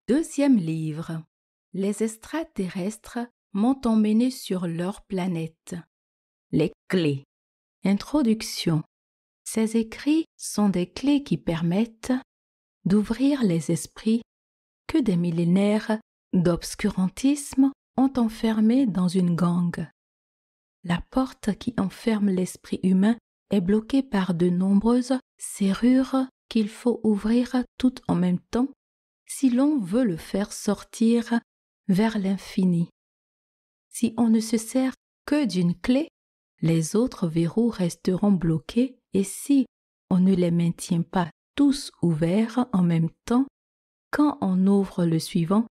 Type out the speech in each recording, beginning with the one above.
Deuxième livre. Les extraterrestres m'ont emmené sur leur planète. Les clés. Introduction. Ces écrits sont des clés qui permettent d'ouvrir les esprits que des millénaires d'obscurantisme ont enfermés dans une gangue. La porte qui enferme l'esprit humain est bloquée par de nombreuses serrures qu'il faut ouvrir toutes en même temps si l'on veut le faire sortir vers l'infini. Si on ne se sert que d'une clé, les autres verrous resteront bloqués et si on ne les maintient pas tous ouverts en même temps, quand on ouvre le suivant,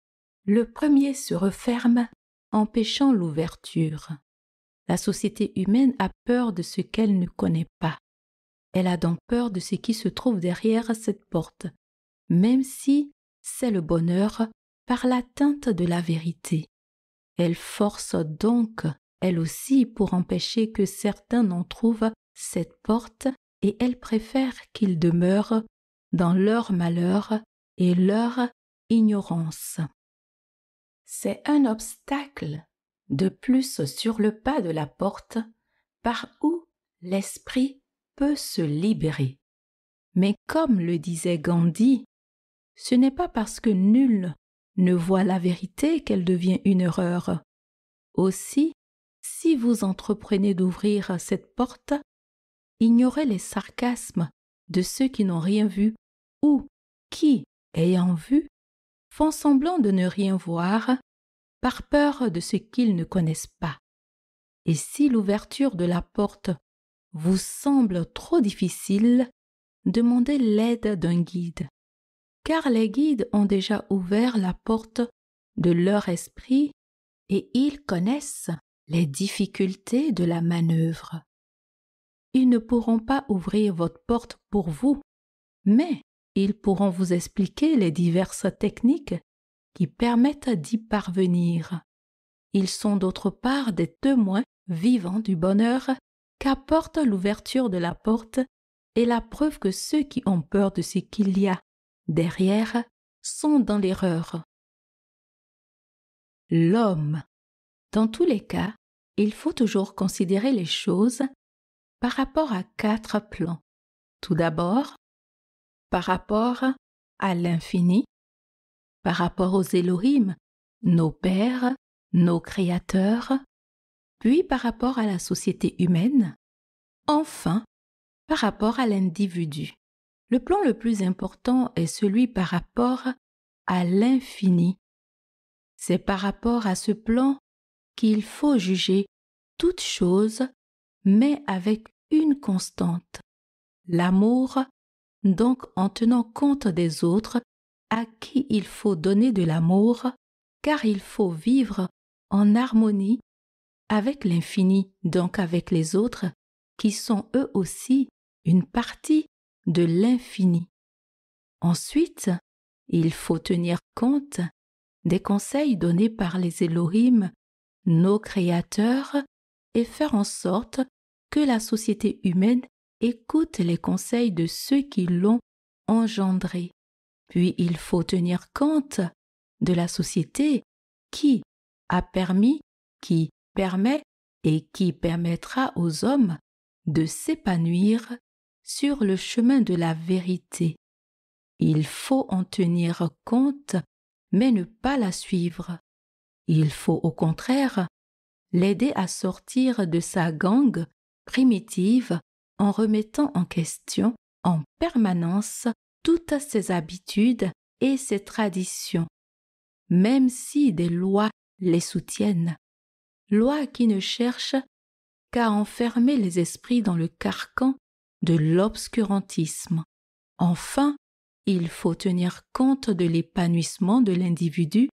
le premier se referme, empêchant l'ouverture. La société humaine a peur de ce qu'elle ne connaît pas. Elle a donc peur de ce qui se trouve derrière cette porte, même si c'est le bonheur par l'atteinte de la vérité. Elle force donc, elle aussi, pour empêcher que certains n'en trouvent cette porte et elle préfère qu'ils demeurent dans leur malheur et leur ignorance. C'est un obstacle de plus sur le pas de la porte par où l'esprit peut se libérer. Mais comme le disait Gandhi, ce n'est pas parce que nul ne voit la vérité qu'elle devient une erreur. Aussi, si vous entreprenez d'ouvrir cette porte, ignorez les sarcasmes de ceux qui n'ont rien vu ou qui, ayant vu, font semblant de ne rien voir par peur de ce qu'ils ne connaissent pas. Et si l'ouverture de la porte vous semble trop difficile, demandez l'aide d'un guide, car les guides ont déjà ouvert la porte de leur esprit et ils connaissent les difficultés de la manœuvre. Ils ne pourront pas ouvrir votre porte pour vous, mais ils pourront vous expliquer les diverses techniques qui permettent d'y parvenir. Ils sont d'autre part des témoins vivants du bonheur qu'apporte l'ouverture de la porte et la preuve que ceux qui ont peur de ce qu'il y a derrière sont dans l'erreur. L'homme. Dans tous les cas, il faut toujours considérer les choses par rapport à 4 plans. Tout d'abord, par rapport à l'infini, par rapport aux Elohim, nos pères, nos créateurs, puis par rapport à la société humaine, enfin, par rapport à l'individu. Le plan le plus important est celui par rapport à l'infini. C'est par rapport à ce plan qu'il faut juger toute chose, mais avec une constante, l'amour, donc en tenant compte des autres à qui il faut donner de l'amour, car il faut vivre en harmonie avec l'infini, donc avec les autres, qui sont eux aussi une partie de l'infini. Ensuite, il faut tenir compte des conseils donnés par les Elohim, nos créateurs, et faire en sorte que la société humaine écoute les conseils de ceux qui l'ont engendré. Puis il faut tenir compte de la société qui a permis, qui permet et qui permettra aux hommes de s'épanouir sur le chemin de la vérité. Il faut en tenir compte, mais ne pas la suivre. Il faut au contraire l'aider à sortir de sa gangue primitive en remettant en question en permanence toutes ses habitudes et ses traditions, même si des lois les soutiennent, lois qui ne cherchent qu'à enfermer les esprits dans le carcan de l'obscurantisme. Enfin, il faut tenir compte de l'épanouissement de l'individu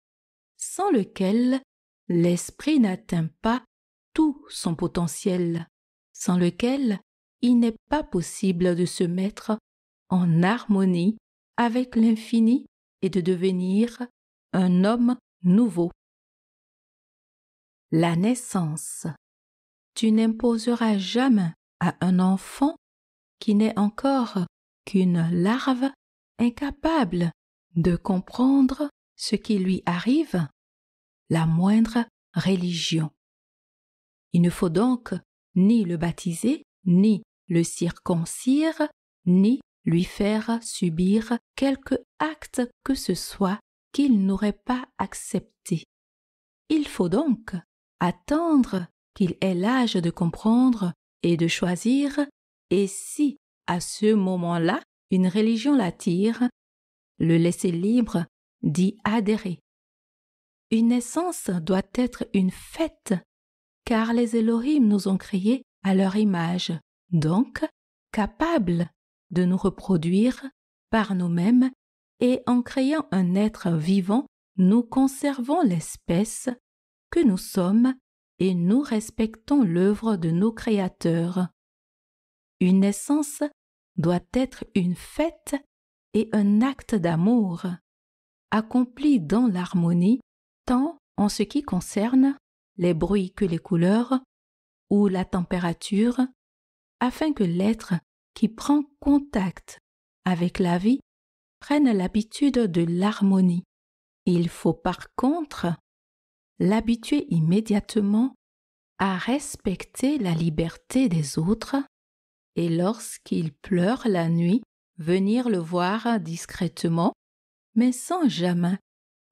sans lequel l'esprit n'atteint pas tout son potentiel, sans lequel il n'est pas possible de se mettre en harmonie avec l'infini et de devenir un homme nouveau. La naissance. Tu n'imposeras jamais à un enfant qui n'est encore qu'une larve incapable de comprendre ce qui lui arrive, la moindre religion. Il ne faut donc ni le baptiser, ni le circoncire, ni lui faire subir quelque acte que ce soit qu'il n'aurait pas accepté. Il faut donc attendre qu'il ait l'âge de comprendre et de choisir, et si, à ce moment-là, une religion l'attire, le laisser libre d'y adhérer. Une naissance doit être une fête, car les Elohim nous ont créés à leur image, donc capables de nous reproduire par nous-mêmes, et en créant un être vivant, nous conservons l'espèce que nous sommes et nous respectons l'œuvre de nos créateurs. Une naissance doit être une fête et un acte d'amour, accompli dans l'harmonie, tant en ce qui concerne les bruits que les couleurs ou la température, afin que l'être qui prend contact avec la vie prenne l'habitude de l'harmonie. Il faut par contre l'habituer immédiatement à respecter la liberté des autres et lorsqu'il pleure la nuit, venir le voir discrètement, mais sans jamais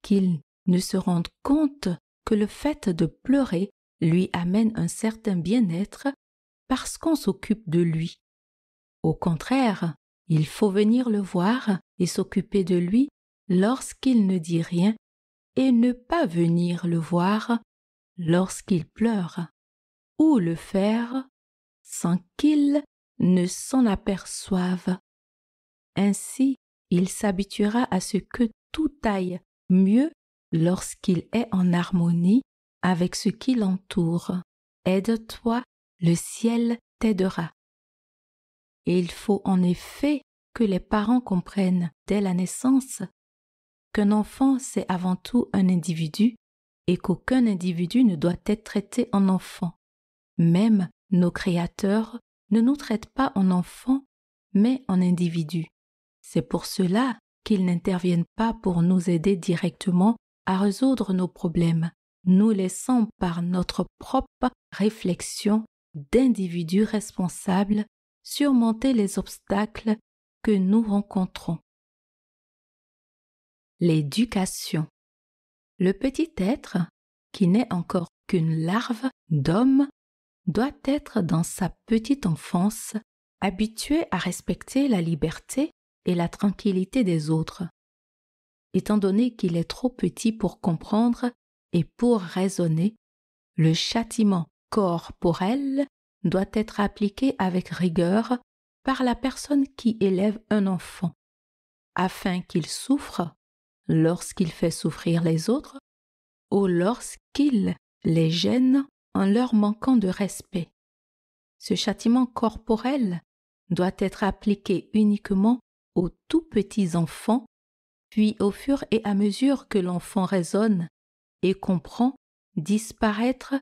qu'il ne se rende compte que le fait de pleurer lui amène un certain bien-être parce qu'on s'occupe de lui. Au contraire, il faut venir le voir et s'occuper de lui lorsqu'il ne dit rien et ne pas venir le voir lorsqu'il pleure, ou le faire sans qu'il ne s'en aperçoive. Ainsi, il s'habituera à ce que tout aille mieux lorsqu'il est en harmonie avec ce qui l'entoure. Aide-toi, le ciel t'aidera. Et il faut en effet que les parents comprennent dès la naissance qu'un enfant c'est avant tout un individu et qu'aucun individu ne doit être traité en enfant. Même nos créateurs ne nous traitent pas en enfants, mais en individus. C'est pour cela qu'ils n'interviennent pas pour nous aider directement à résoudre nos problèmes, nous laissant par notre propre réflexion d'individus responsables surmonter les obstacles que nous rencontrons. L'éducation. Le petit être, qui n'est encore qu'une larve d'homme, doit être dans sa petite enfance habitué à respecter la liberté et la tranquillité des autres. Étant donné qu'il est trop petit pour comprendre et pour raisonner, le châtiment corporel doit être appliqué avec rigueur par la personne qui élève un enfant, afin qu'il souffre lorsqu'il fait souffrir les autres ou lorsqu'il les gêne en leur manquant de respect. Ce châtiment corporel doit être appliqué uniquement aux tout petits enfants, puis au fur et à mesure que l'enfant raisonne et comprend, disparaître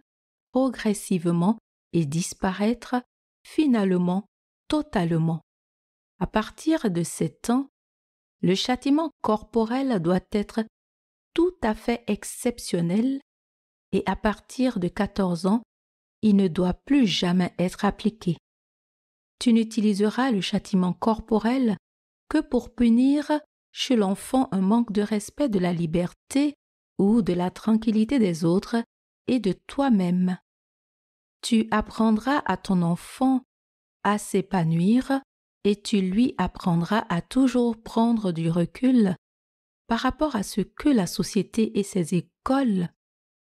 progressivement et disparaître finalement totalement. À partir de 7 ans, le châtiment corporel doit être tout à fait exceptionnel et à partir de 14 ans, il ne doit plus jamais être appliqué. Tu n'utiliseras le châtiment corporel que pour punir chez l'enfant un manque de respect de la liberté ou de la tranquillité des autres et de toi-même. Tu apprendras à ton enfant à s'épanouir et tu lui apprendras à toujours prendre du recul par rapport à ce que la société et ses écoles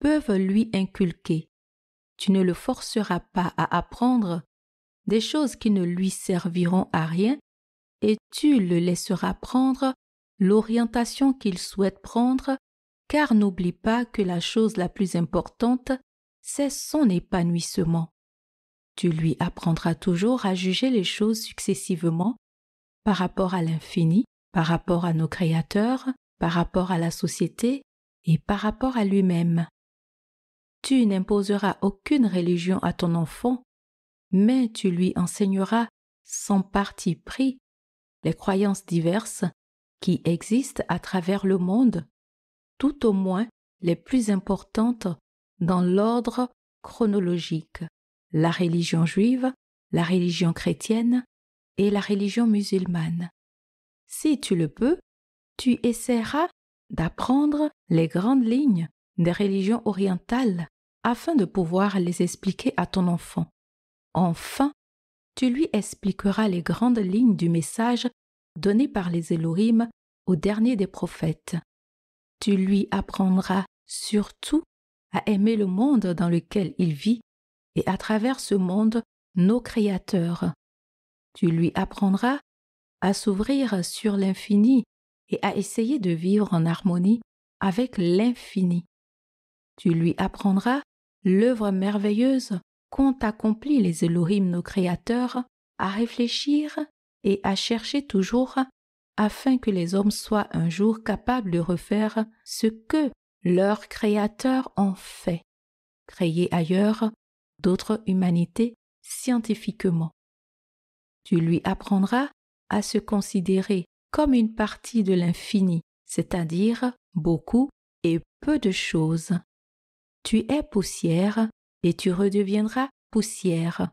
peuvent lui inculquer. Tu ne le forceras pas à apprendre des choses qui ne lui serviront à rien et tu le laisseras prendre l'orientation qu'il souhaite prendre, car n'oublie pas que la chose la plus importante, c'est son épanouissement. Tu lui apprendras toujours à juger les choses successivement par rapport à l'infini, par rapport à nos créateurs, par rapport à la société et par rapport à lui-même. Tu n'imposeras aucune religion à ton enfant, mais tu lui enseigneras sans parti pris les croyances diverses qui existent à travers le monde tout au moins les plus importantes dans l'ordre chronologique: la religion juive, la religion chrétienne et la religion musulmane. Si tu le peux, tu essaieras d'apprendre les grandes lignes des religions orientales afin de pouvoir les expliquer à ton enfant. Enfin, tu lui expliqueras les grandes lignes du message donné par les Elohim au dernier des prophètes. Tu lui apprendras surtout à aimer le monde dans lequel il vit et à travers ce monde, nos créateurs. Tu lui apprendras à s'ouvrir sur l'infini et à essayer de vivre en harmonie avec l'infini. Tu lui apprendras l'œuvre merveilleuse qu'ont accompli les Elohim, nos créateurs, à réfléchir et à chercher toujours afin que les hommes soient un jour capables de refaire ce que leurs créateurs ont fait, créer ailleurs d'autres humanités scientifiquement. Tu lui apprendras à se considérer comme une partie de l'infini, c'est-à-dire beaucoup et peu de choses. Tu es poussière et tu redeviendras poussière.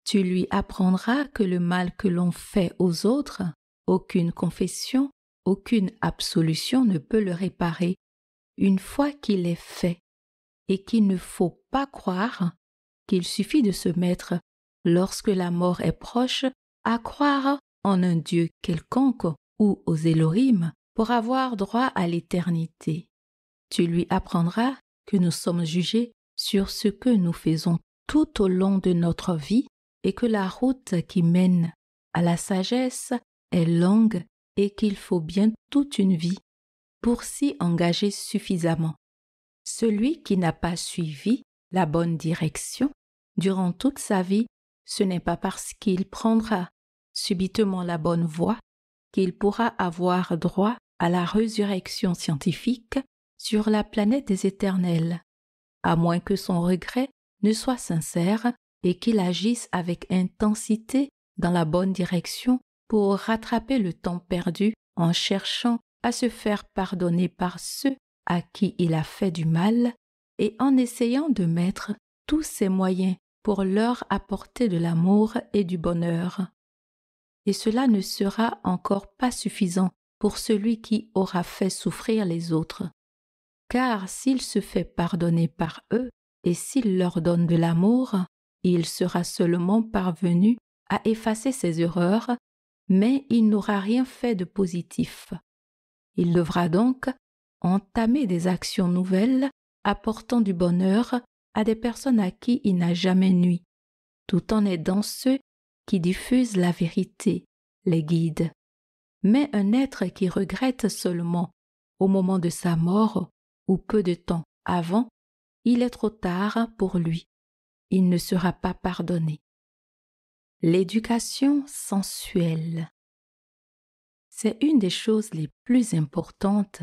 Tu lui apprendras que le mal que l'on fait aux autres, aucune confession, aucune absolution ne peut le réparer une fois qu'il est fait, et qu'il ne faut pas croire qu'il suffit de se mettre, lorsque la mort est proche, à croire en un Dieu quelconque ou aux Elohim pour avoir droit à l'éternité. Tu lui apprendras que nous sommes jugés sur ce que nous faisons tout au long de notre vie et que la route qui mène à la sagesse est longue et qu'il faut bien toute une vie pour s'y engager suffisamment. Celui qui n'a pas suivi la bonne direction durant toute sa vie, ce n'est pas parce qu'il prendra subitement la bonne voie qu'il pourra avoir droit à la résurrection scientifique sur la planète des éternels, à moins que son regret ne soit sincère et qu'il agisse avec intensité dans la bonne direction pour rattraper le temps perdu en cherchant à se faire pardonner par ceux à qui il a fait du mal et en essayant de mettre tous ses moyens pour leur apporter de l'amour et du bonheur. Et cela ne sera encore pas suffisant pour celui qui aura fait souffrir les autres. Car s'il se fait pardonner par eux et s'il leur donne de l'amour, il sera seulement parvenu à effacer ses erreurs, mais il n'aura rien fait de positif. Il devra donc entamer des actions nouvelles apportant du bonheur à des personnes à qui il n'a jamais nui, tout en aidant ceux qui diffusent la vérité, les guident. Mais un être qui regrette seulement au moment de sa mort ou peu de temps avant, il est trop tard pour lui. Il ne sera pas pardonné. L'éducation sensuelle. C'est une des choses les plus importantes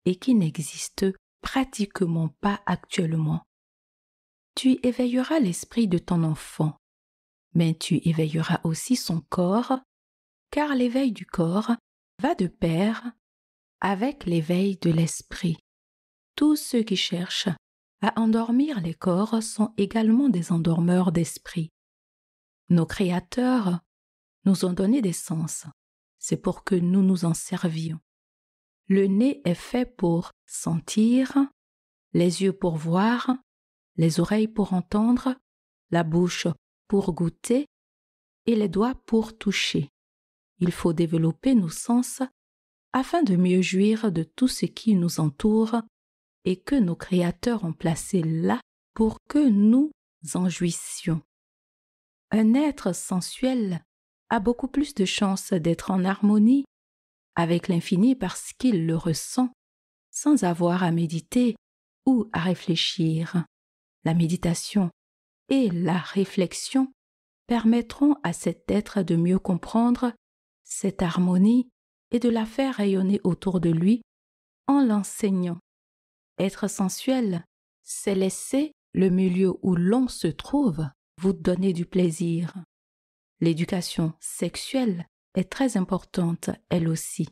et qui n'existe pratiquement pas actuellement. Tu éveilleras l'esprit de ton enfant, mais tu éveilleras aussi son corps, car l'éveil du corps va de pair avec l'éveil de l'esprit. Tous ceux qui cherchent à endormir les corps sont également des endormeurs d'esprit. Nos créateurs nous ont donné des sens, c'est pour que nous nous en servions. Le nez est fait pour sentir, les yeux pour voir, les oreilles pour entendre, la bouche pour goûter et les doigts pour toucher. Il faut développer nos sens afin de mieux jouir de tout ce qui nous entoure et que nos créateurs ont placé là pour que nous en jouissions. Un être sensuel a beaucoup plus de chances d'être en harmonie avec l'infini parce qu'il le ressent sans avoir à méditer ou à réfléchir. La méditation et la réflexion permettront à cet être de mieux comprendre cette harmonie et de la faire rayonner autour de lui en l'enseignant. Être sensuel, c'est laisser le milieu où l'on se trouve vous donner du plaisir. L'éducation sexuelle est très importante, elle aussi,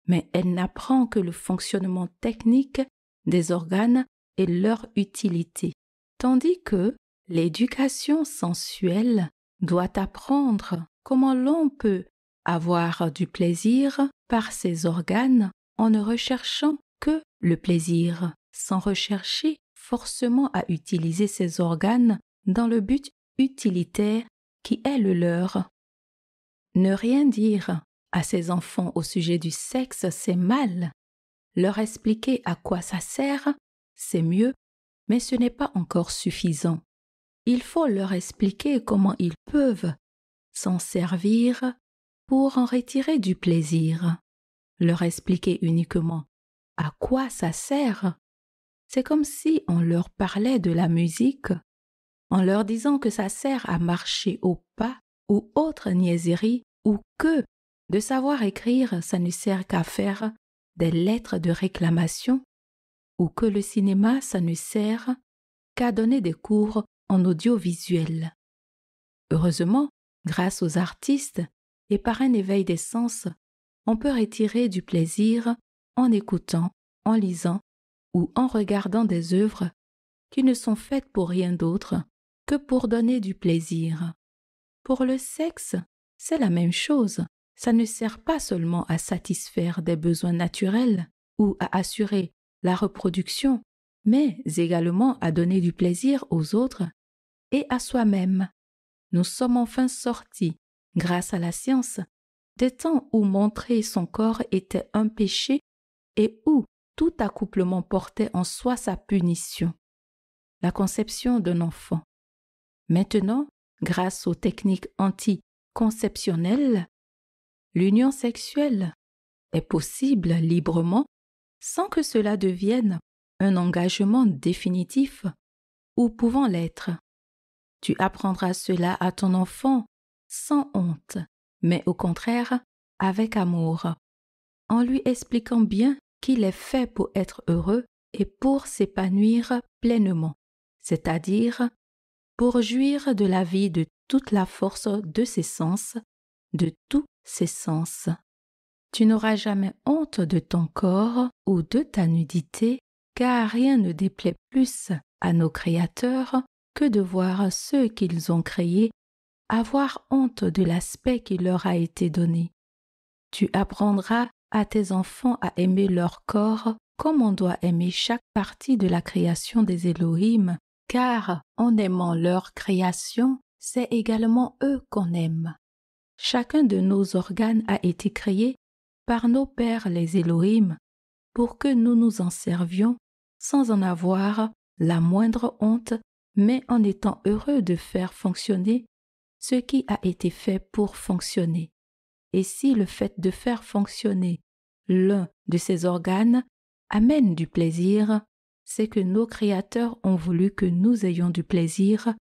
mais elle n'apprend que le fonctionnement technique des organes et leur utilité, tandis que l'éducation sensuelle doit apprendre comment l'on peut avoir du plaisir par ses organes en ne recherchant que le plaisir, sans rechercher forcément à utiliser ses organes dans le but utilitaire qui est le leur. Ne rien dire à ses enfants au sujet du sexe, c'est mal. Leur expliquer à quoi ça sert, c'est mieux, mais ce n'est pas encore suffisant. Il faut leur expliquer comment ils peuvent s'en servir pour en retirer du plaisir. Leur expliquer uniquement à quoi ça sert, c'est comme si on leur parlait de la musique, en leur disant que ça sert à marcher au pas ou autre niaiserie, ou que de savoir écrire, ça ne sert qu'à faire des lettres de réclamation, ou que le cinéma, ça ne sert qu'à donner des cours en audiovisuel. Heureusement, grâce aux artistes et par un éveil des sens, on peut retirer du plaisir en écoutant, en lisant ou en regardant des œuvres qui ne sont faites pour rien d'autre que pour donner du plaisir. Pour le sexe, c'est la même chose. Ça ne sert pas seulement à satisfaire des besoins naturels ou à assurer la reproduction, mais également à donner du plaisir aux autres et à soi-même. Nous sommes enfin sortis, grâce à la science, des temps où montrer son corps était un péché et où tout accouplement portait en soi sa punition. La conception d'un enfant. Maintenant, grâce aux techniques anticonceptionnelles, l'union sexuelle est possible librement sans que cela devienne un engagement définitif ou pouvant l'être. Tu apprendras cela à ton enfant sans honte, mais au contraire avec amour, en lui expliquant bien qu'il est fait pour être heureux et pour s'épanouir pleinement, c'est-à-dire pour jouir de la vie de toute la force de ses sens, de tous ses sens. Tu n'auras jamais honte de ton corps ou de ta nudité, car rien ne déplaît plus à nos créateurs que de voir ceux qu'ils ont créés avoir honte de l'aspect qui leur a été donné. Tu apprendras à tes enfants à aimer leur corps comme on doit aimer chaque partie de la création des Elohim, car en aimant leur création, c'est également eux qu'on aime. Chacun de nos organes a été créé par nos pères les Elohim pour que nous nous en servions sans en avoir la moindre honte, mais en étant heureux de faire fonctionner ce qui a été fait pour fonctionner. Et si le fait de faire fonctionner l'un de ces organes amène du plaisir, c'est que nos créateurs ont voulu que nous ayons du plaisir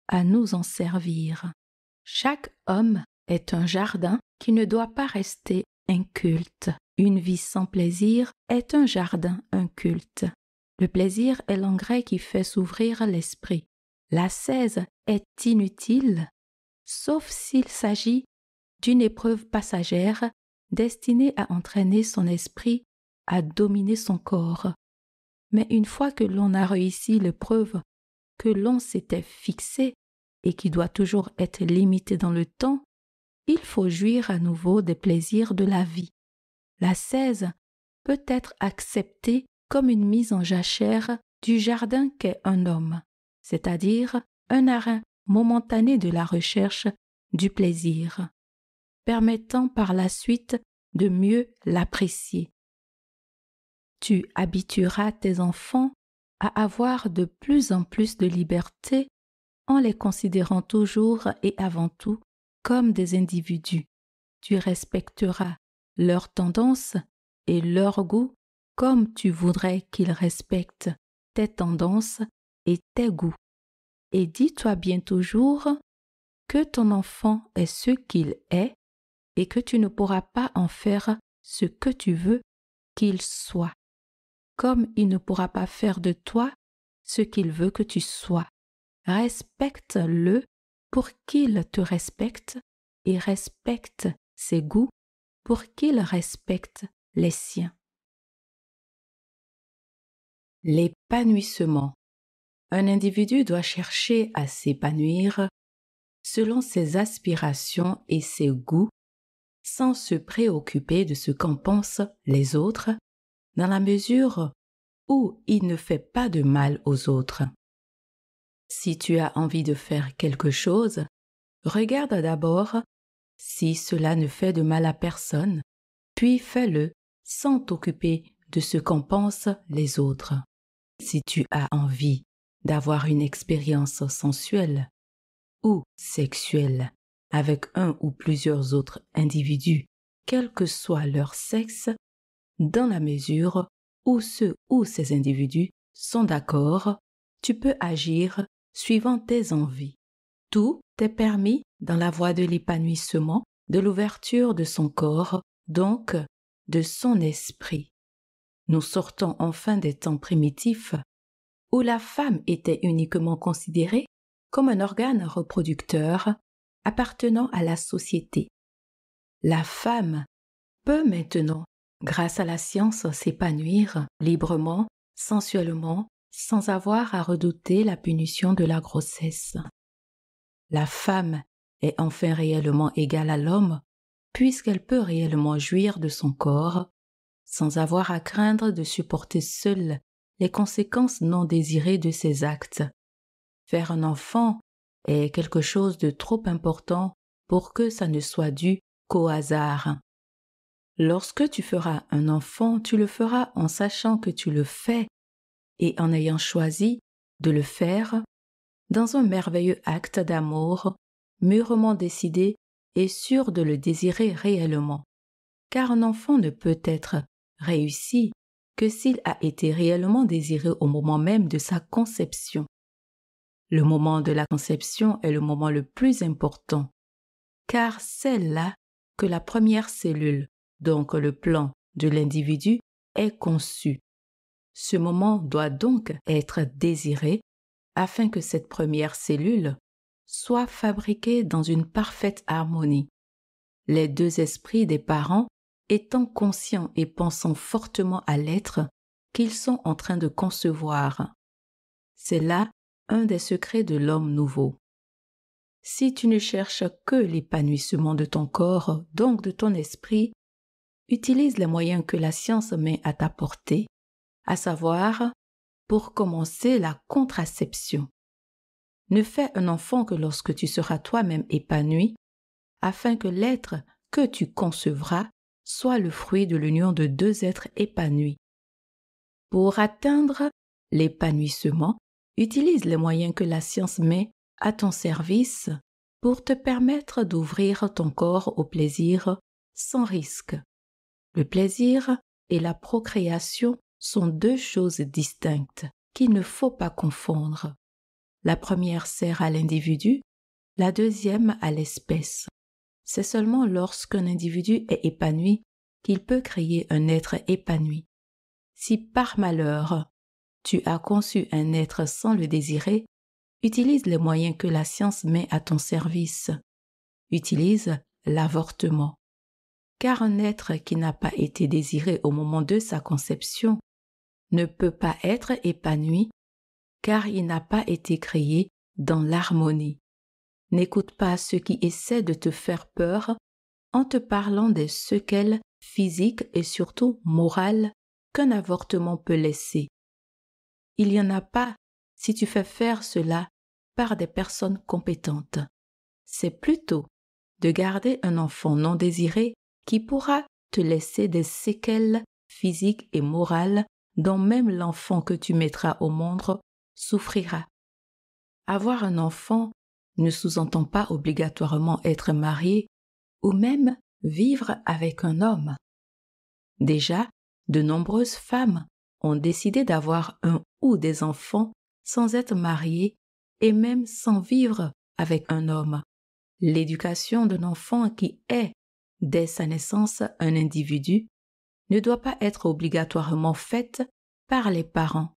à nous en servir. Chaque homme est un jardin qui ne doit pas rester inculte. Une vie sans plaisir est un jardin inculte. Le plaisir est l'engrais qui fait s'ouvrir l'esprit. L'ascèse est inutile, sauf s'il s'agit d'une épreuve passagère destinée à entraîner son esprit à dominer son corps. Mais une fois que l'on a réussi l'épreuve que l'on s'était fixée et qui doit toujours être limitée dans le temps, il faut jouir à nouveau des plaisirs de la vie. L'ascèse peut être acceptée comme une mise en jachère du jardin qu'est un homme, c'est-à-dire un arrêt momentané de la recherche du plaisir, permettant par la suite de mieux l'apprécier. Tu habitueras tes enfants à avoir de plus en plus de liberté en les considérant toujours et avant tout comme des individus. Tu respecteras leurs tendances et leurs goûts comme tu voudrais qu'ils respectent tes tendances et tes goûts. Et dis-toi bien toujours que ton enfant est ce qu'il est et que tu ne pourras pas en faire ce que tu veux qu'il soit, comme il ne pourra pas faire de toi ce qu'il veut que tu sois. Respecte-le pour qu'il te respecte et respecte ses goûts pour qu'il respecte les siens. L'épanouissement. Un individu doit chercher à s'épanouir selon ses aspirations et ses goûts, sans se préoccuper de ce qu'en pensent les autres, dans la mesure où il ne fait pas de mal aux autres. Si tu as envie de faire quelque chose, regarde d'abord si cela ne fait de mal à personne, puis fais-le sans t'occuper de ce qu'en pensent les autres. Si tu as envie d'avoir une expérience sensuelle ou sexuelle avec un ou plusieurs autres individus, quel que soit leur sexe, dans la mesure où ceux ou ces individus sont d'accord, tu peux agir suivant tes envies. Tout est permis dans la voie de l'épanouissement, de l'ouverture de son corps, donc de son esprit. Nous sortons enfin des temps primitifs où la femme était uniquement considérée comme un organe reproducteur appartenant à la société. La femme peut maintenant, grâce à la science, s'épanouir librement, sensuellement, sans avoir à redouter la punition de la grossesse. La femme est enfin réellement égale à l'homme, puisqu'elle peut réellement jouir de son corps, sans avoir à craindre de supporter seule les conséquences non désirées de ses actes. Faire un enfant est quelque chose de trop important pour que ça ne soit dû qu'au hasard. Lorsque tu feras un enfant, tu le feras en sachant que tu le fais et en ayant choisi de le faire dans un merveilleux acte d'amour, mûrement décidé et sûr de le désirer réellement. Car un enfant ne peut être réussi que s'il a été réellement désiré au moment même de sa conception. Le moment de la conception est le moment le plus important, car c'est là que la première cellule, donc le plan de l'individu, est conçu. Ce moment doit donc être désiré afin que cette première cellule soit fabriquée dans une parfaite harmonie. Les deux esprits des parents étant conscients et pensant fortement à l'être qu'ils sont en train de concevoir. C'est là un des secrets de l'homme nouveau. Si tu ne cherches que l'épanouissement de ton corps, donc de ton esprit, utilise les moyens que la science met à ta portée, à savoir, pour commencer, la contraception. Ne fais un enfant que lorsque tu seras toi-même épanoui, afin que l'être que tu concevras soit le fruit de l'union de deux êtres épanouis. Pour atteindre l'épanouissement, utilise les moyens que la science met à ton service pour te permettre d'ouvrir ton corps au plaisir sans risque. Le plaisir et la procréation sont deux choses distinctes qu'il ne faut pas confondre. La première sert à l'individu, la deuxième à l'espèce. C'est seulement lorsqu'un individu est épanoui qu'il peut créer un être épanoui. Si par malheur, tu as conçu un être sans le désirer, utilise les moyens que la science met à ton service. Utilise l'avortement. Car un être qui n'a pas été désiré au moment de sa conception ne peut pas être épanoui car il n'a pas été créé dans l'harmonie. N'écoute pas ceux qui essaient de te faire peur en te parlant des séquelles physiques et surtout morales qu'un avortement peut laisser. Il n'y en a pas si tu fais faire cela par des personnes compétentes. C'est plutôt de garder un enfant non désiré qui pourra te laisser des séquelles physiques et morales dont même l'enfant que tu mettras au monde souffrira. Avoir un enfant ne sous-entend pas obligatoirement être marié ou même vivre avec un homme. Déjà, de nombreuses femmes ont décidé d'avoir un ou des enfants sans être mariées et même sans vivre avec un homme. L'éducation d'un enfant qui est, dès sa naissance, un individu ne doit pas être obligatoirement faite par les parents.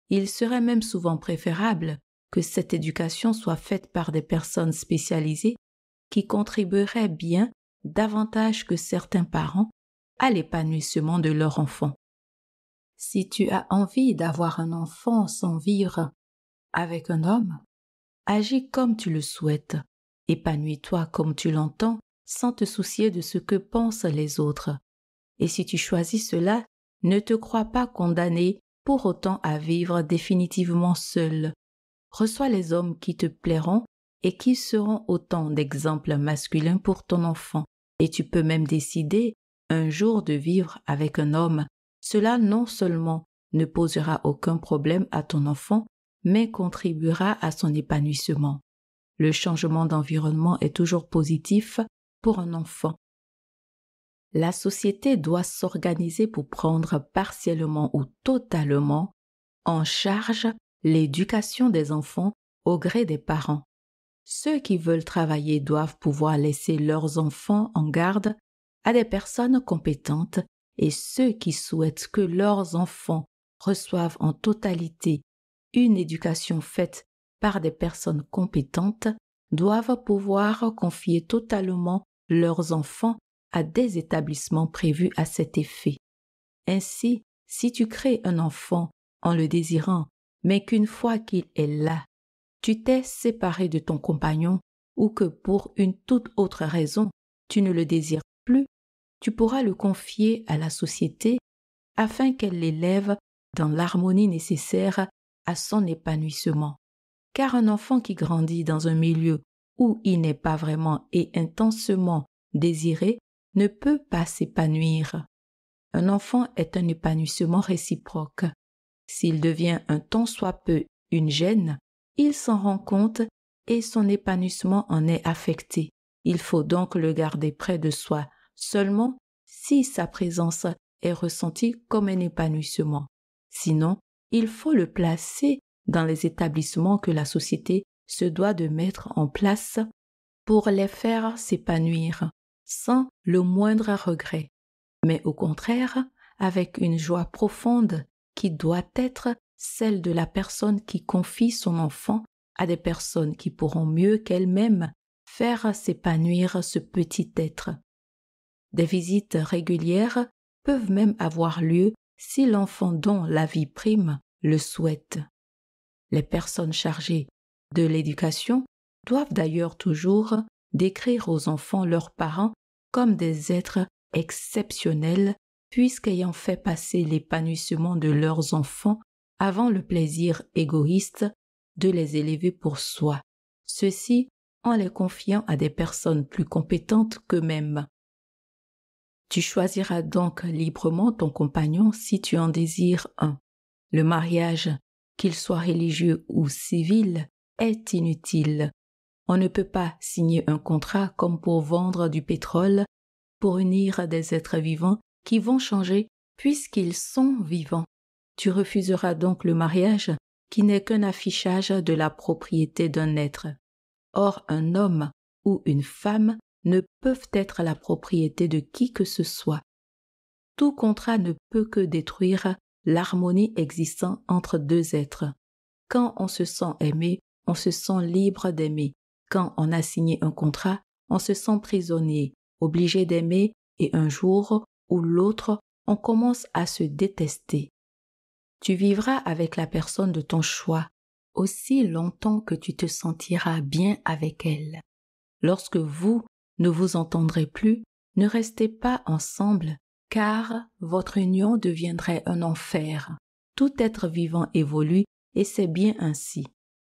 Il serait même souvent préférable que cette éducation soit faite par des personnes spécialisées qui contribueraient bien davantage que certains parents à l'épanouissement de leur enfant. Si tu as envie d'avoir un enfant sans vivre avec un homme, agis comme tu le souhaites, épanouis-toi comme tu l'entends, sans te soucier de ce que pensent les autres. Et si tu choisis cela, ne te crois pas condamné pour autant à vivre définitivement seul. Reçois les hommes qui te plairont et qui seront autant d'exemples masculins pour ton enfant. Et tu peux même décider un jour de vivre avec un homme. Cela non seulement ne posera aucun problème à ton enfant, mais contribuera à son épanouissement. Le changement d'environnement est toujours positif pour un enfant. La société doit s'organiser pour prendre partiellement ou totalement en charge l'éducation des enfants au gré des parents. Ceux qui veulent travailler doivent pouvoir laisser leurs enfants en garde à des personnes compétentes et ceux qui souhaitent que leurs enfants reçoivent en totalité une éducation faite par des personnes compétentes doivent pouvoir confier totalement leurs enfants à des établissements prévus à cet effet. Ainsi, si tu crées un enfant en le désirant, mais qu'une fois qu'il est là, tu t'es séparé de ton compagnon ou que pour une toute autre raison, tu ne le désires plus, tu pourras le confier à la société afin qu'elle l'élève dans l'harmonie nécessaire à son épanouissement. Car un enfant qui grandit dans un milieu où il n'est pas vraiment et intensément désiré ne peut pas s'épanouir. Un enfant est un épanouissement réciproque. S'il devient un tant soit peu une gêne, il s'en rend compte et son épanouissement en est affecté. Il faut donc le garder près de soi seulement si sa présence est ressentie comme un épanouissement. Sinon, il faut le placer dans les établissements que la société se doit de mettre en place pour les faire s'épanouir sans le moindre regret, mais au contraire avec une joie profonde qui doit être celle de la personne qui confie son enfant à des personnes qui pourront mieux qu'elle-même faire s'épanouir ce petit être. Des visites régulières peuvent même avoir lieu si l'enfant dont la vie prime le souhaite. Les personnes chargées de l'éducation doivent d'ailleurs toujours décrire aux enfants leurs parents comme des êtres exceptionnels puisqu'ayant fait passer l'épanouissement de leurs enfants avant le plaisir égoïste de les élever pour soi, ceci en les confiant à des personnes plus compétentes qu'eux-mêmes. Tu choisiras donc librement ton compagnon si tu en désires un. Le mariage, qu'il soit religieux ou civil, est inutile. On ne peut pas signer un contrat comme pour vendre du pétrole, pour unir des êtres vivants qui vont changer puisqu'ils sont vivants. Tu refuseras donc le mariage qui n'est qu'un affichage de la propriété d'un être. Or, un homme ou une femme ne peuvent être la propriété de qui que ce soit. Tout contrat ne peut que détruire l'harmonie existant entre deux êtres. Quand on se sent aimé, on se sent libre d'aimer. Quand on a signé un contrat, on se sent prisonnier, obligé d'aimer, et un jour ou l'autre, on commence à se détester. Tu vivras avec la personne de ton choix aussi longtemps que tu te sentiras bien avec elle. Lorsque vous ne vous entendrez plus, ne restez pas ensemble, car votre union deviendrait un enfer. Tout être vivant évolue et c'est bien ainsi.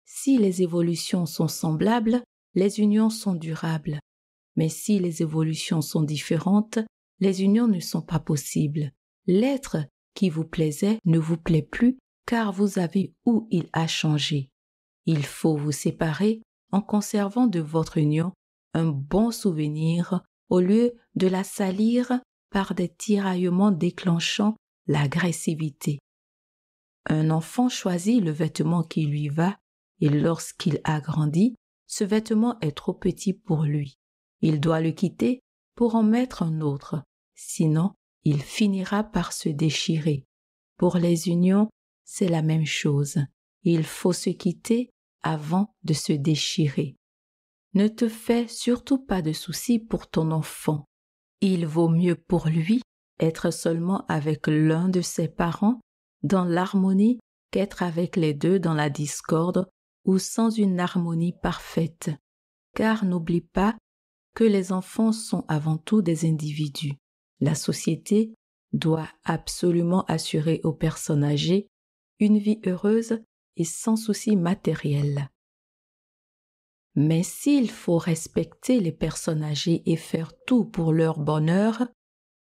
Si les évolutions sont semblables, les unions sont durables. Mais si les évolutions sont différentes, les unions ne sont pas possibles. L'être qui vous plaisait ne vous plaît plus car vous avez où il a changé. Il faut vous séparer en conservant de votre union un bon souvenir au lieu de la salir par des tiraillements déclenchant l'agressivité. Un enfant choisit le vêtement qui lui va et lorsqu'il a grandi, ce vêtement est trop petit pour lui. Il doit le quitter pour en mettre un autre, sinon il finira par se déchirer. Pour les unions, c'est la même chose. Il faut se quitter avant de se déchirer. Ne te fais surtout pas de soucis pour ton enfant. Il vaut mieux pour lui être seulement avec l'un de ses parents dans l'harmonie qu'être avec les deux dans la discorde ou sans une harmonie parfaite. Car n'oublie pas que les enfants sont avant tout des individus. La société doit absolument assurer aux personnes âgées une vie heureuse et sans souci matériel. Mais s'il faut respecter les personnes âgées et faire tout pour leur bonheur,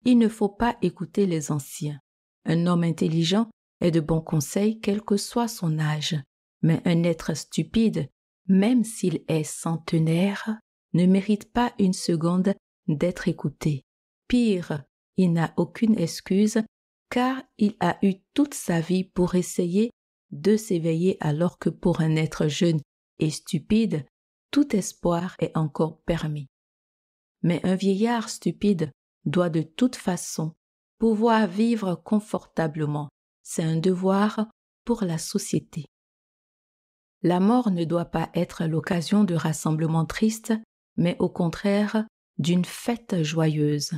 il ne faut pas écouter les anciens. Un homme intelligent est de bons conseils quel que soit son âge, mais un être stupide, même s'il est centenaire, ne mérite pas une seconde d'être écouté. Pire, il n'a aucune excuse car il a eu toute sa vie pour essayer de s'éveiller alors que pour un être jeune et stupide, tout espoir est encore permis. Mais un vieillard stupide doit de toute façon pouvoir vivre confortablement. C'est un devoir pour la société. La mort ne doit pas être l'occasion de rassemblements tristes, mais au contraire d'une fête joyeuse,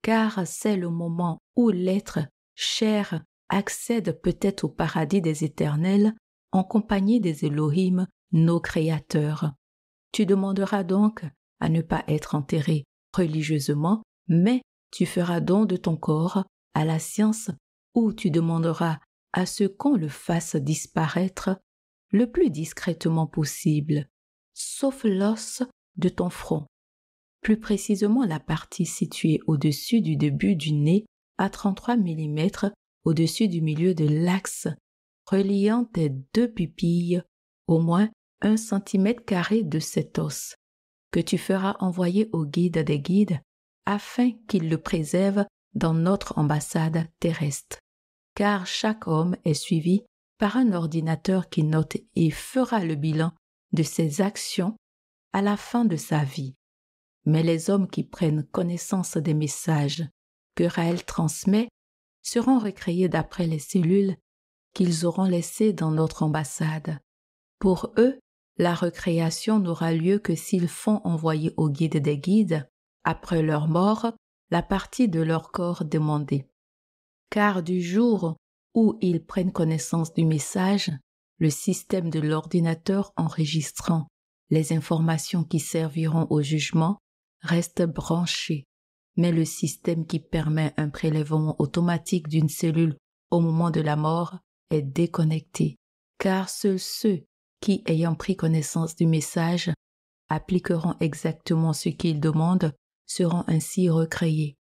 car c'est le moment où l'être cher accède peut-être au paradis des éternels en compagnie des Elohim, nos créateurs. Tu demanderas donc à ne pas être enterré religieusement, mais tu feras don de ton corps à la science ou tu demanderas à ce qu'on le fasse disparaître le plus discrètement possible, sauf l'os de ton front, plus précisément la partie située au-dessus du début du nez à 33 mm au-dessus du milieu de l'axe, reliant tes deux pupilles, au moins 1 cm² de cet os, que tu feras envoyer au guide des guides afin qu'il le préserve dans notre ambassade terrestre. Car chaque homme est suivi par un ordinateur qui note et fera le bilan de ses actions à la fin de sa vie. Mais les hommes qui prennent connaissance des messages que Raël transmet seront recréés d'après les cellules qu'ils auront laissées dans notre ambassade. Pour eux, la recréation n'aura lieu que s'ils font envoyer au guide des guides, après leur mort, la partie de leur corps demandée. Car du jour où ils prennent connaissance du message, le système de l'ordinateur enregistrant les informations qui serviront au jugement reste branché, mais le système qui permet un prélèvement automatique d'une cellule au moment de la mort est déconnecté, car seuls ceux qui, ayant pris connaissance du message, appliqueront exactement ce qu'ils demandent, seront ainsi recréés.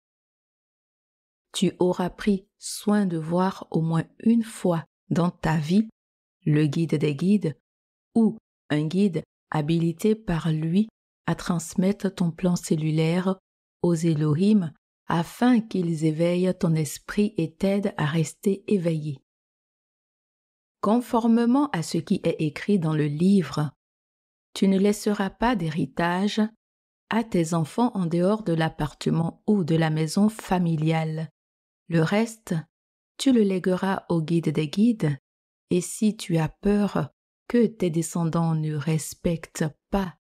Tu auras pris soin de voir au moins une fois dans ta vie le guide des guides ou un guide habilité par lui à transmettre ton plan cellulaire aux Elohim afin qu'ils éveillent ton esprit et t'aident à rester éveillé. Conformément à ce qui est écrit dans le livre, tu ne laisseras pas d'héritage à tes enfants en dehors de l'appartement ou de la maison familiale. Le reste, tu le légueras au guide des guides, et si tu as peur que tes descendants ne respectent pas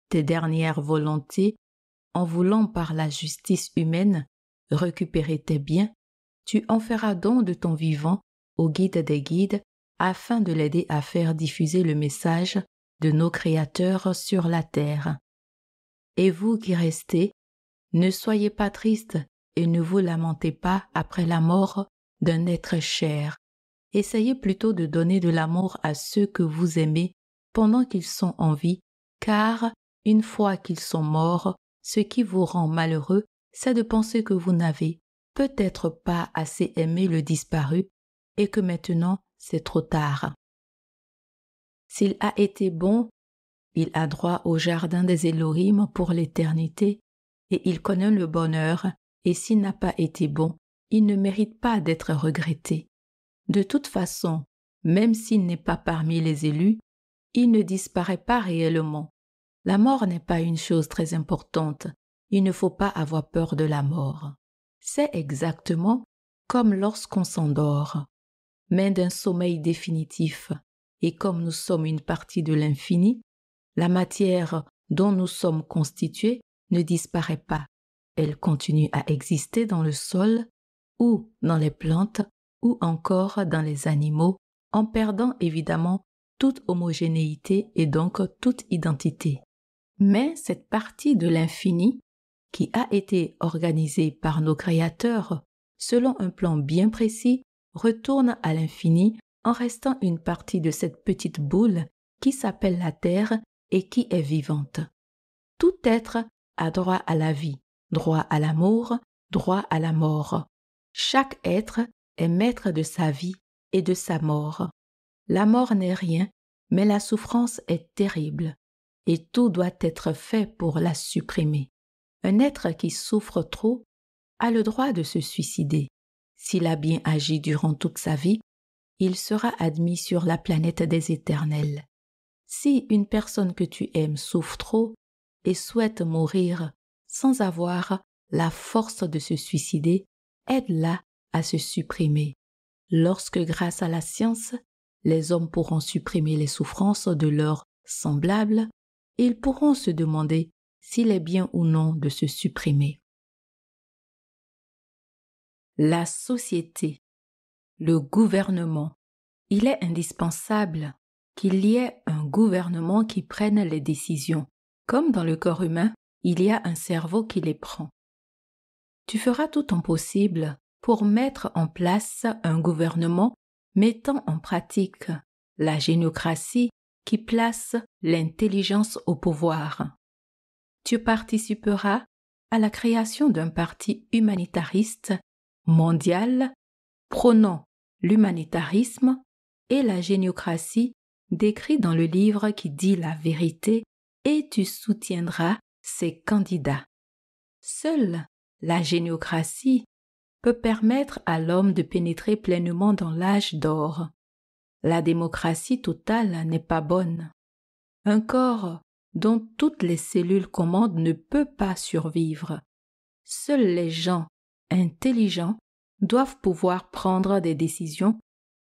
tes dernières volontés en voulant par la justice humaine récupérer tes biens, tu en feras don de ton vivant au guide des guides afin de l'aider à faire diffuser le message de nos créateurs sur la terre. Et vous qui restez, ne soyez pas tristes et ne vous lamentez pas après la mort d'un être cher. Essayez plutôt de donner de l'amour à ceux que vous aimez pendant qu'ils sont en vie, car une fois qu'ils sont morts, ce qui vous rend malheureux, c'est de penser que vous n'avez peut-être pas assez aimé le disparu et que maintenant c'est trop tard. S'il a été bon, il a droit au jardin des Elohim pour l'éternité et il connaît le bonheur, et s'il n'a pas été bon, il ne mérite pas d'être regretté. De toute façon, même s'il n'est pas parmi les élus, il ne disparaît pas réellement. La mort n'est pas une chose très importante. Il ne faut pas avoir peur de la mort. C'est exactement comme lorsqu'on s'endort, mais d'un sommeil définitif. Et comme nous sommes une partie de l'infini, la matière dont nous sommes constitués ne disparaît pas. Elle continue à exister dans le sol ou dans les plantes, ou encore dans les animaux, en perdant évidemment toute homogénéité et donc toute identité. Mais cette partie de l'infini, qui a été organisée par nos créateurs selon un plan bien précis, retourne à l'infini en restant une partie de cette petite boule qui s'appelle la Terre et qui est vivante. Tout être a droit à la vie, droit à l'amour, droit à la mort. Chaque être est maître de sa vie et de sa mort. La mort n'est rien, mais la souffrance est terrible, et tout doit être fait pour la supprimer. Un être qui souffre trop a le droit de se suicider. S'il a bien agi durant toute sa vie, il sera admis sur la planète des éternels. Si une personne que tu aimes souffre trop et souhaite mourir sans avoir la force de se suicider, aide-la à se supprimer. Lorsque, grâce à la science, les hommes pourront supprimer les souffrances de leurs semblables, ils pourront se demander s'il est bien ou non de se supprimer. La société, le gouvernement. Il est indispensable qu'il y ait un gouvernement qui prenne les décisions. Comme dans le corps humain, il y a un cerveau qui les prend. Tu feras tout ton possible pour mettre en place un gouvernement mettant en pratique la géniocratie qui place l'intelligence au pouvoir. Tu participeras à la création d'un parti humanitariste mondial prônant l'humanitarisme et la géniocratie décrit dans le livre qui dit la vérité et tu soutiendras ces candidats. Seule la géniocratie peut permettre à l'homme de pénétrer pleinement dans l'âge d'or. La démocratie totale n'est pas bonne. Un corps dont toutes les cellules commandent ne peut pas survivre. Seuls les gens intelligents doivent pouvoir prendre des décisions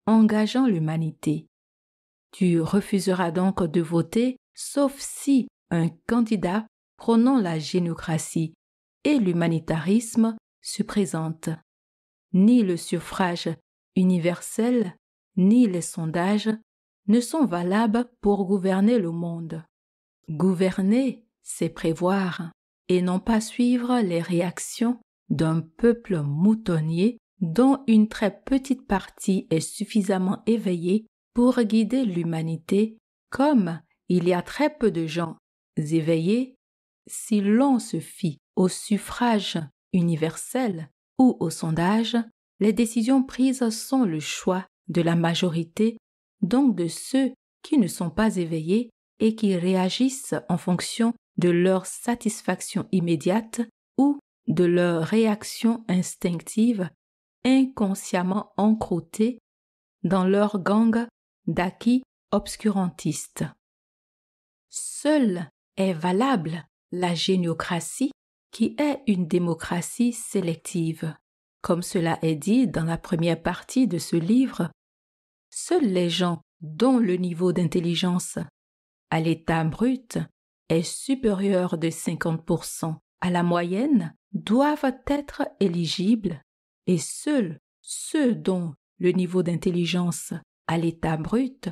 engageant l'humanité. Tu refuseras donc de voter sauf si un candidat prônant la géniocratie et l'humanitarisme se présente. Ni le suffrage universel, ni les sondages ne sont valables pour gouverner le monde. Gouverner, c'est prévoir et non pas suivre les réactions d'un peuple moutonnier dont une très petite partie est suffisamment éveillée pour guider l'humanité, comme il y a très peu de gens éveillés. Si l'on se fie au suffrage universel ou au sondage, les décisions prises sont le choix de la majorité, donc de ceux qui ne sont pas éveillés et qui réagissent en fonction de leur satisfaction immédiate ou de leur réaction instinctive inconsciemment encroûtée dans leur gang d'acquis obscurantistes. Seule est valable la géniocratie qui est une démocratie sélective. Comme cela est dit dans la première partie de ce livre, seuls les gens dont le niveau d'intelligence à l'état brut est supérieur de 50% à la moyenne doivent être éligibles et seuls ceux dont le niveau d'intelligence à l'état brut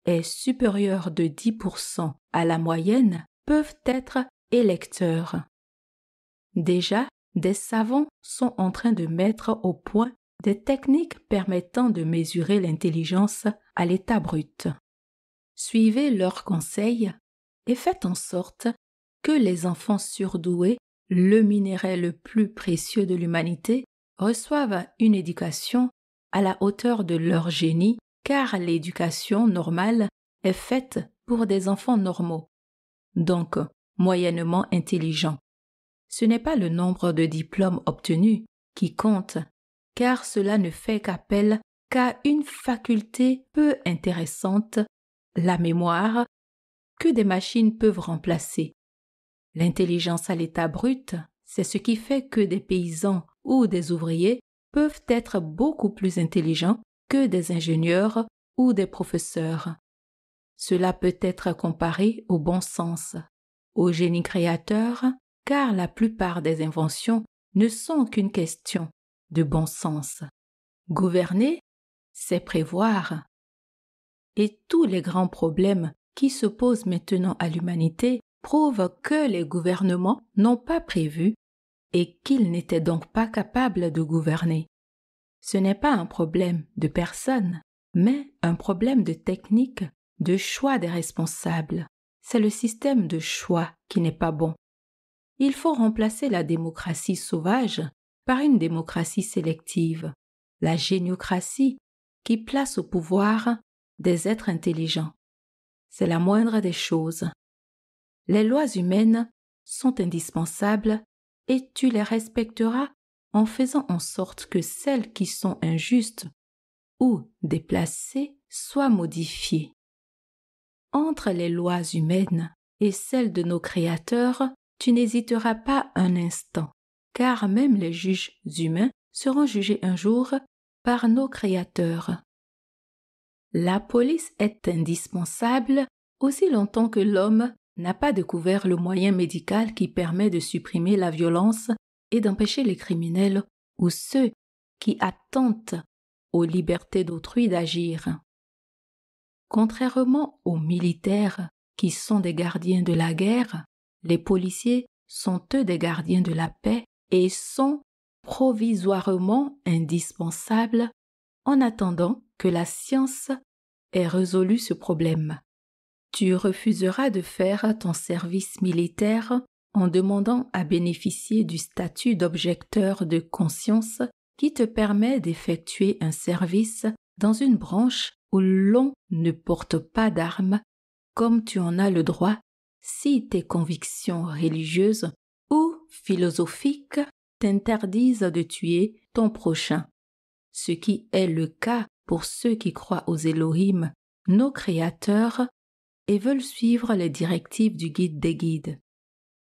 est supérieur de 10% à la moyenne peuvent être électeurs. Déjà, des savants sont en train de mettre au point des techniques permettant de mesurer l'intelligence à l'état brut. Suivez leurs conseils et faites en sorte que les enfants surdoués, le minerai le plus précieux de l'humanité, reçoivent une éducation à la hauteur de leur génie, car l'éducation normale est faite pour des enfants normaux, donc moyennement intelligents. Ce n'est pas le nombre de diplômes obtenus qui compte, car cela ne fait qu'appel qu'à une faculté peu intéressante, la mémoire, que des machines peuvent remplacer. L'intelligence à l'état brut, c'est ce qui fait que des paysans ou des ouvriers peuvent être beaucoup plus intelligents que des ingénieurs ou des professeurs. Cela peut être comparé au bon sens, au génie créateur, car la plupart des inventions ne sont qu'une question de bon sens. Gouverner, c'est prévoir. Et tous les grands problèmes qui se posent maintenant à l'humanité prouvent que les gouvernements n'ont pas prévu et qu'ils n'étaient donc pas capables de gouverner. Ce n'est pas un problème de personne, mais un problème de technique, de choix des responsables. C'est le système de choix qui n'est pas bon. Il faut remplacer la démocratie sauvage par une démocratie sélective, la géniocratie qui place au pouvoir des êtres intelligents. C'est la moindre des choses. Les lois humaines sont indispensables et tu les respecteras en faisant en sorte que celles qui sont injustes ou déplacées soient modifiées. Entre les lois humaines et celles de nos créateurs, tu n'hésiteras pas un instant, car même les juges humains seront jugés un jour par nos créateurs. La police est indispensable aussi longtemps que l'homme n'a pas découvert le moyen médical qui permet de supprimer la violence et d'empêcher les criminels ou ceux qui attentent aux libertés d'autrui d'agir. Contrairement aux militaires qui sont des gardiens de la guerre, les policiers sont eux des gardiens de la paix et sont provisoirement indispensables en attendant que la science ait résolu ce problème. Tu refuseras de faire ton service militaire en demandant à bénéficier du statut d'objecteur de conscience qui te permet d'effectuer un service dans une branche où l'on ne porte pas d'armes, comme tu en as le droit si tes convictions religieuses ou philosophiques t'interdisent de tuer ton prochain, ce qui est le cas pour ceux qui croient aux Elohim, nos créateurs, et veulent suivre les directives du guide des guides.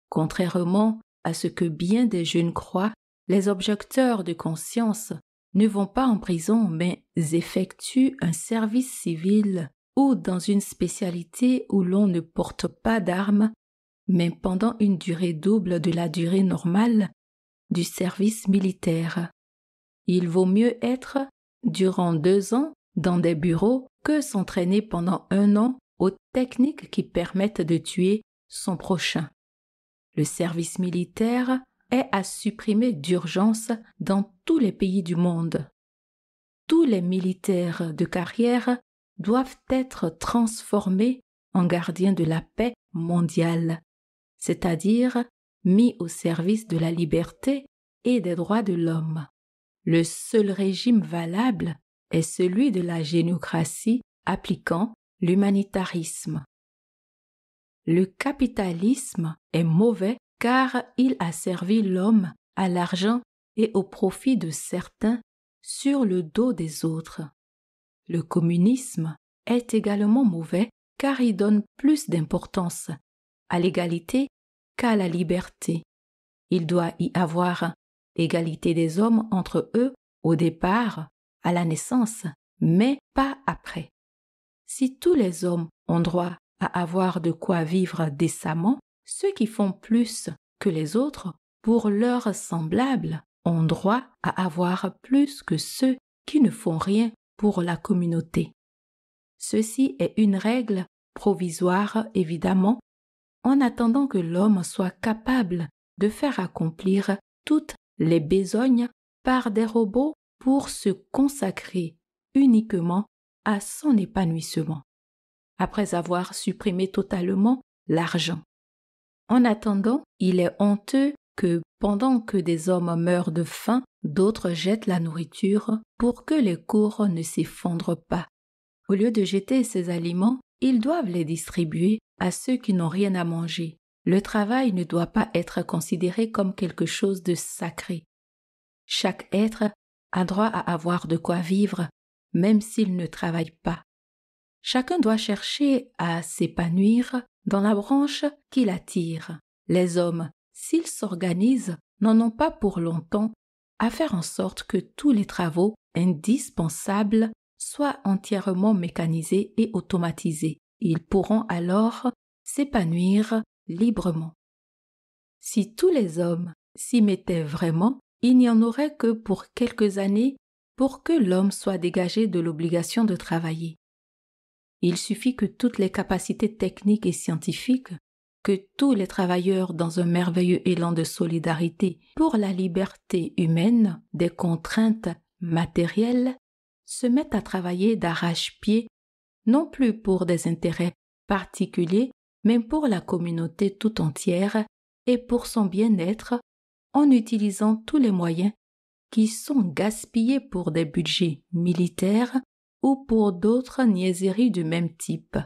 Contrairement à ce que bien des jeunes croient, les objecteurs de conscience ne vont pas en prison mais effectuent un service civil ou dans une spécialité où l'on ne porte pas d'armes, mais pendant une durée double de la durée normale du service militaire. Il vaut mieux être, durant 2 ans, dans des bureaux que s'entraîner pendant 1 an aux techniques qui permettent de tuer son prochain. Le service militaire est à supprimer d'urgence dans tous les pays du monde. Tous les militaires de carrière doivent être transformés en gardiens de la paix mondiale, c'est-à-dire mis au service de la liberté et des droits de l'homme. Le seul régime valable est celui de la géniocratie appliquant l'humanitarisme. Le capitalisme est mauvais car il a servi l'homme à l'argent et au profit de certains sur le dos des autres. Le communisme est également mauvais car il donne plus d'importance à l'égalité qu'à la liberté. Il doit y avoir égalité des hommes entre eux au départ, à la naissance, mais pas après. Si tous les hommes ont droit à avoir de quoi vivre décemment, ceux qui font plus que les autres pour leurs semblables ont droit à avoir plus que ceux qui ne font rien pour la communauté. Ceci est une règle provisoire, évidemment, en attendant que l'homme soit capable de faire accomplir toutes les besognes par des robots pour se consacrer uniquement à son épanouissement, après avoir supprimé totalement l'argent. En attendant, il est honteux que, pendant que des hommes meurent de faim, d'autres jettent la nourriture pour que les cours ne s'effondrent pas. Au lieu de jeter ces aliments, ils doivent les distribuer à ceux qui n'ont rien à manger. Le travail ne doit pas être considéré comme quelque chose de sacré. Chaque être a droit à avoir de quoi vivre, même s'il ne travaille pas. Chacun doit chercher à s'épanouir dans la branche qui l'attire. Les hommes, s'ils s'organisent, n'en ont pas pour longtemps à faire en sorte que tous les travaux indispensables soient entièrement mécanisés et automatisés. Ils pourront alors s'épanouir librement. Si tous les hommes s'y mettaient vraiment, il n'y en aurait que pour quelques années pour que l'homme soit dégagé de l'obligation de travailler. Il suffit que toutes les capacités techniques et scientifiques, que tous les travailleurs dans un merveilleux élan de solidarité pour la liberté humaine des contraintes matérielles se mettent à travailler d'arrache-pied, non plus pour des intérêts particuliers, mais pour la communauté tout entière et pour son bien-être en utilisant tous les moyens qui sont gaspillés pour des budgets militaires ou pour d'autres niaiseries du même type,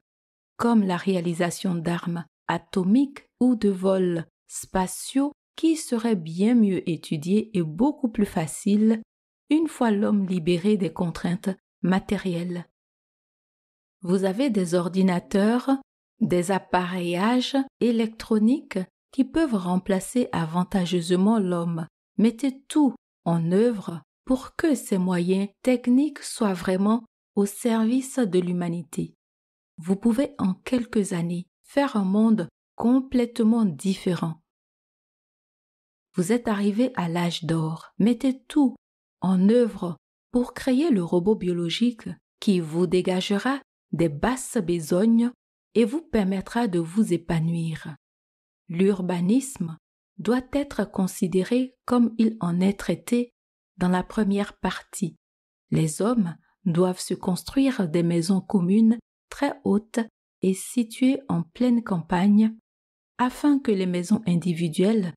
comme la réalisation d'armes atomiques ou de vols spatiaux qui seraient bien mieux étudiés et beaucoup plus faciles une fois l'homme libéré des contraintes matérielles. Vous avez des ordinateurs, des appareillages électroniques qui peuvent remplacer avantageusement l'homme. Mettez tout en œuvre pour que ces moyens techniques soient vraiment au service de l'humanité. Vous pouvez en quelques années faire un monde complètement différent. Vous êtes arrivé à l'âge d'or. Mettez tout en œuvre pour créer le robot biologique qui vous dégagera des basses besognes et vous permettra de vous épanouir. L'urbanisme doit être considéré comme il en est traité dans la première partie. Les hommes doivent se construire des maisons communes très hautes et situées en pleine campagne afin que les maisons individuelles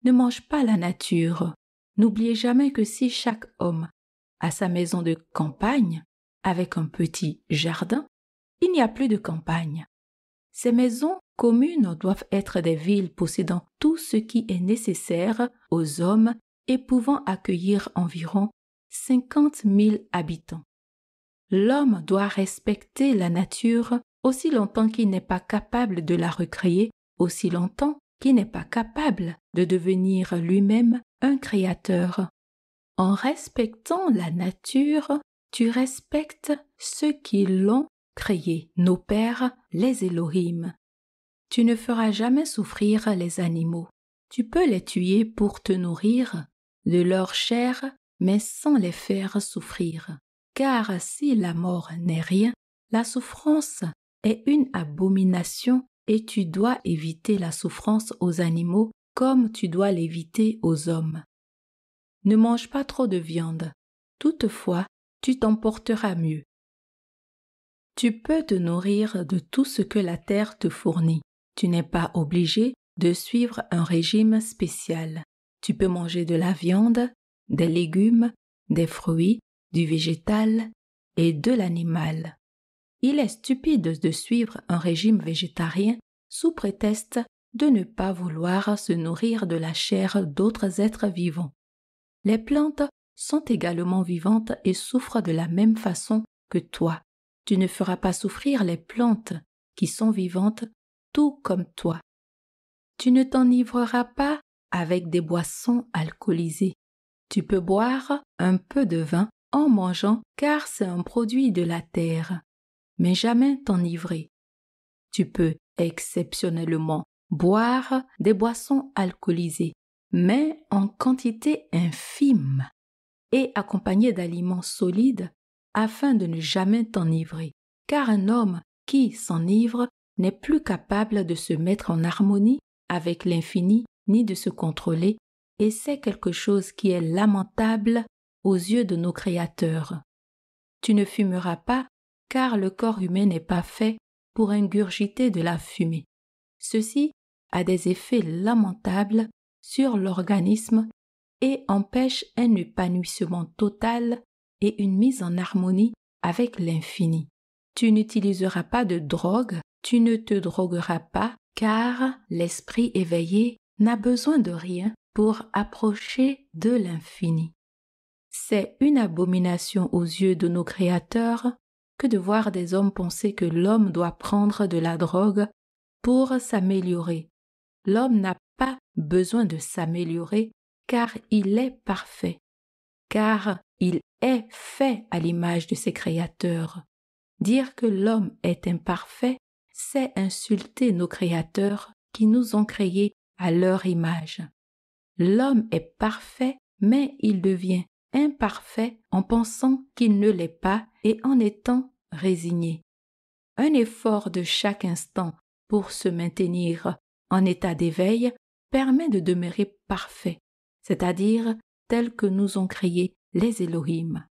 ne mangent pas la nature. N'oubliez jamais que si chaque homme a sa maison de campagne avec un petit jardin, il n'y a plus de campagne. Ces maisons communes doivent être des villes possédant tout ce qui est nécessaire aux hommes et pouvant accueillir environ 50 000 habitants. L'homme doit respecter la nature aussi longtemps qu'il n'est pas capable de la recréer, aussi longtemps qu'il n'est pas capable de devenir lui-même un créateur. En respectant la nature, tu respectes ceux qui l'ont créée, nos pères, les Elohim. Tu ne feras jamais souffrir les animaux. Tu peux les tuer pour te nourrir de leur chair, mais sans les faire souffrir. Car si la mort n'est rien, la souffrance est une abomination et tu dois éviter la souffrance aux animaux comme tu dois l'éviter aux hommes. Ne mange pas trop de viande. Toutefois, tu t'en porteras mieux. Tu peux te nourrir de tout ce que la terre te fournit. Tu n'es pas obligé de suivre un régime spécial. Tu peux manger de la viande, des légumes, des fruits, du végétal et de l'animal. Il est stupide de suivre un régime végétarien sous prétexte de ne pas vouloir se nourrir de la chair d'autres êtres vivants. Les plantes sont également vivantes et souffrent de la même façon que toi. Tu ne feras pas souffrir les plantes qui sont vivantes tout comme toi. Tu ne t'enivreras pas avec des boissons alcoolisées. Tu peux boire un peu de vin en mangeant car c'est un produit de la terre, mais jamais t'enivrer. Tu peux exceptionnellement boire des boissons alcoolisées, mais en quantité infime et accompagnées d'aliments solides afin de ne jamais t'enivrer, car un homme qui s'enivre n'est plus capable de se mettre en harmonie avec l'infini ni de se contrôler, et c'est quelque chose qui est lamentable aux yeux de nos créateurs. Tu ne fumeras pas, car le corps humain n'est pas fait pour ingurgiter de la fumée. Ceci a des effets lamentables sur l'organisme et empêche un épanouissement total et une mise en harmonie avec l'infini. Tu n'utiliseras pas de drogue, tu ne te drogueras pas, car l'esprit éveillé n'a besoin de rien pour approcher de l'infini. C'est une abomination aux yeux de nos créateurs que de voir des hommes penser que l'homme doit prendre de la drogue pour s'améliorer. L'homme n'a pas besoin de s'améliorer car il est parfait, car il est fait à l'image de ses créateurs. Dire que l'homme est imparfait, c'est insulter nos créateurs qui nous ont créés à leur image. L'homme est parfait mais il devient imparfait en pensant qu'il ne l'est pas et en étant résigné. Un effort de chaque instant pour se maintenir en état d'éveil permet de demeurer parfait, c'est-à-dire tel que nous ont créé les Elohim.